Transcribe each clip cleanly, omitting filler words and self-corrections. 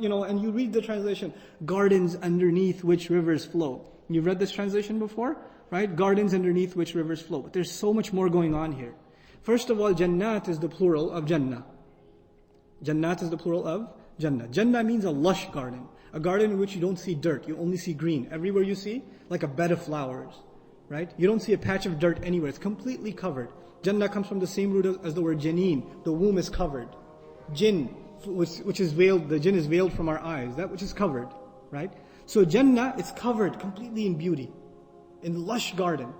and you read the translation, gardens underneath which rivers flow. You've read this translation before, right? Gardens underneath which rivers flow. But there's so much more going on here. First of all, Jannat is the plural of Jannah. Jannat is the plural of Jannah. Jannah means a lush garden. A garden in which you don't see dirt, you only see green. Everywhere you see, like a bed of flowers, right? You don't see a patch of dirt anywhere. It's completely covered. Jannah comes from the same root as the word janeen. The womb is covered. Jinn, which is veiled, the jinn is veiled from our eyes. That which is covered, right? So Jannah, it's covered completely in beauty, in lush garden.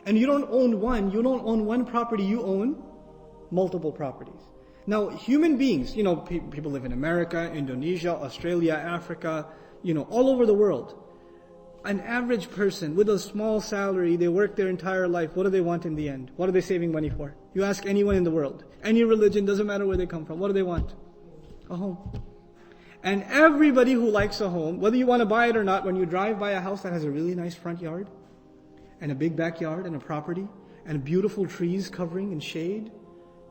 And you don't own one property, you own multiple properties. Now, human beings, people live in America, Indonesia, Australia, Africa, all over the world. An average person with a small salary, they work their entire life. What do they want in the end? What are they saving money for? You ask anyone in the world, any religion, doesn't matter where they come from. What do they want? A home. And everybody who likes a home, whether you want to buy it or not, when you drive by a house that has a really nice front yard, and a big backyard, and a property, and beautiful trees covering and shade,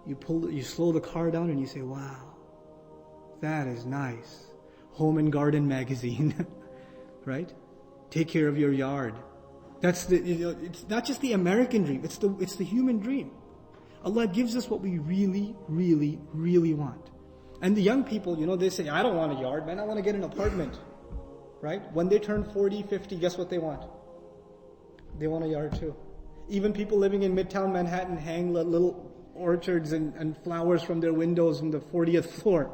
you slow the car down and you say, wow, that is nice. Home and Garden magazine, right? Take care of your yard. That's it's not just the American dream, it's the human dream. Allah gives us what we really, really, really want. And the young people, they say, I don't want a yard, man, I want to get an apartment. Right? When they turn 40, 50, guess what they want? They want a yard too. Even people living in Midtown Manhattan hang little orchards and flowers from their windows from the 40th floor.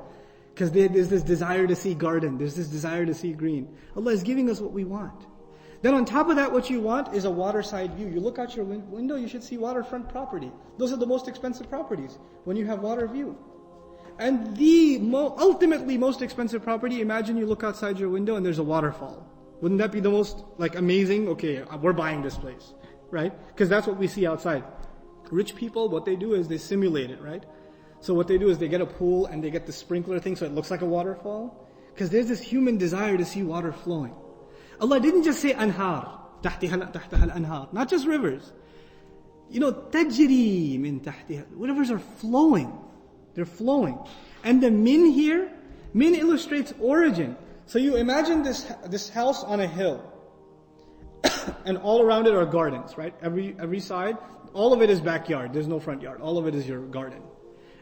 Because there's this desire to see garden. There's this desire to see green. Allah is giving us what we want. Then on top of that, what you want is a waterside view. You look out your window, you should see waterfront property. Those are the most expensive properties, when you have water view. And the ultimately most expensive property, imagine you look outside your window and there's a waterfall. Wouldn't that be the most amazing? Okay, we're buying this place, right? Because that's what we see outside. Rich people, what they do is they simulate it, right? So what they do is they get a pool and they get the sprinkler thing so it looks like a waterfall. Because there's this human desire to see water flowing. Allah didn't just say anhar, tahtiha al-anhar, not just rivers. Tajri min tahtiha. Rivers are flowing. They're flowing. And the min here, min illustrates origin. So you imagine this house on a hill. And all around it are gardens, right? Every side, all of it is backyard. There's no front yard. All of it is your garden.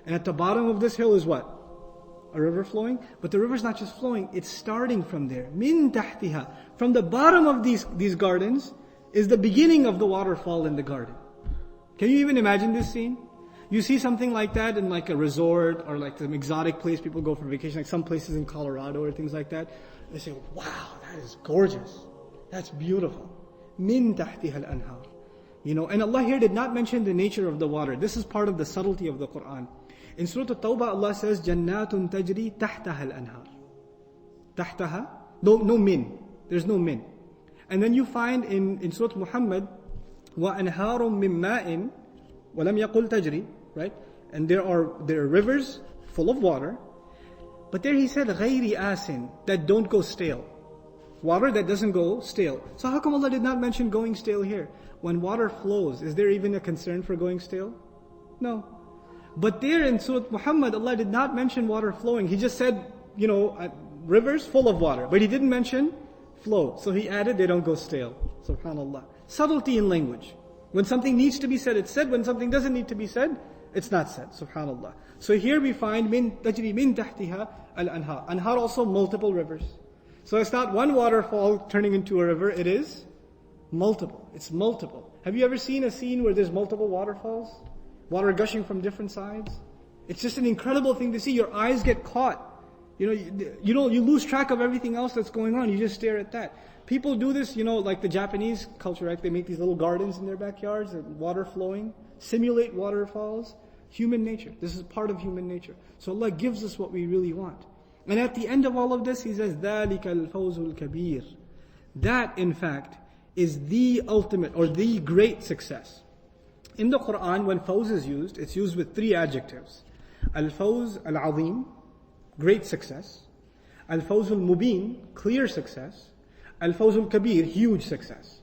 And at the bottom of this hill is what? A river flowing. But the river's not just flowing, it's starting from there. Min tahtiha. From the bottom of these gardens is the beginning of the waterfall in the garden. Can you even imagine this scene? You see something like that in like a resort or like some exotic place people go for vacation, like some places in Colorado or things like that. They say, wow, that is gorgeous. That's beautiful. Min tahtiha al-anhar. And Allah here did not mention the nature of the water. This is part of the subtlety of the Quran. In Surah At-Tawbah, Allah says, Jannatun tajri tahtaha al-anhar. Tahtaha? No min. There's no min. And then you find in Surah Muhammad, وَأَنْهَارٌ مِّن مَّاءٍ وَلَمْ يَقُلْ تَجْرِي. Right? And there are rivers full of water. But there he said, غَيْرِ آسٍ, that don't go stale. Water that doesn't go stale. So how come Allah did not mention going stale here? When water flows, is there even a concern for going stale? No. But there in Surah Muhammad, Allah did not mention water flowing. He just said, rivers full of water. But He didn't mention flow. So He added, they don't go stale. Subhanallah. Subtlety in language. When something needs to be said, it's said. When something doesn't need to be said, it's not said. Subhanallah. So here we find, tajri min tahtiha al-anhar. Anhar also multiple rivers. So it's not one waterfall turning into a river, it is multiple. It's multiple. Have you ever seen a scene where there's multiple waterfalls? Water gushing from different sides? It's just an incredible thing to see. Your eyes get caught. You lose track of everything else that's going on. You just stare at that. People do this, like the Japanese culture, right? They make these little gardens in their backyards, and water flowing, simulate waterfalls. Human nature. This is part of human nature. So Allah gives us what we really want. And at the end of all of this, He says, ذَلِكَ الْفَوْزُ الْكَبِيرُ. That, in fact, is the ultimate or the great success. In the Quran, when fawz is used, it's used with three adjectives. Al-fawz al-azim, great success. Al-fawz al-mubin, clear success. Al-fawz al-kabir, huge success.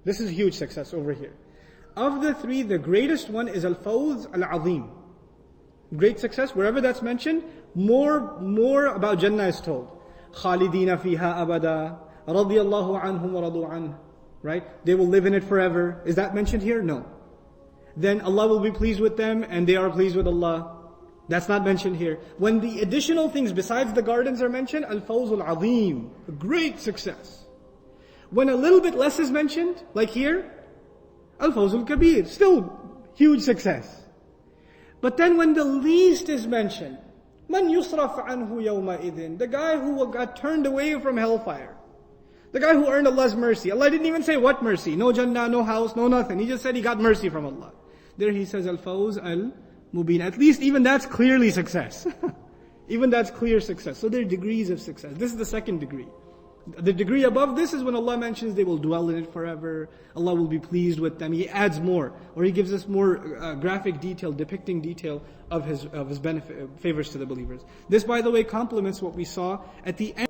This is huge success over here. Of the three, the greatest one is al-fawz al-azim. Great success, wherever that's mentioned, more about Jannah is told. خَالِدِينَ فِيهَا أَبَدًا رَضِيَ اللَّهُ عَنْهُمْ وَرَضُوا عَنْهُ. Right? They will live in it forever. Is that mentioned here? No. Then Allah will be pleased with them and they are pleased with Allah. That's not mentioned here. When the additional things besides the gardens are mentioned, al-fawz al-azim, a great success. When a little bit less is mentioned, like here, al-fawz al-kabir, still huge success. But then when the least is mentioned, man yusraf anhu yawma idin, the guy who got turned away from hellfire, the guy who earned Allah's mercy. Allah didn't even say what mercy, no Jannah, no house, no nothing. He just said he got mercy from Allah. There he says al-fawz al-mubin. At least even that's clearly success. Even that's clear success. So there are degrees of success. This is the second degree. The degree above this is when Allah mentions they will dwell in it forever. Allah will be pleased with them. He adds more, or He gives us more graphic detail, depicting detail of His benefit, favors to the believers. This, by the way, complements what we saw at the end.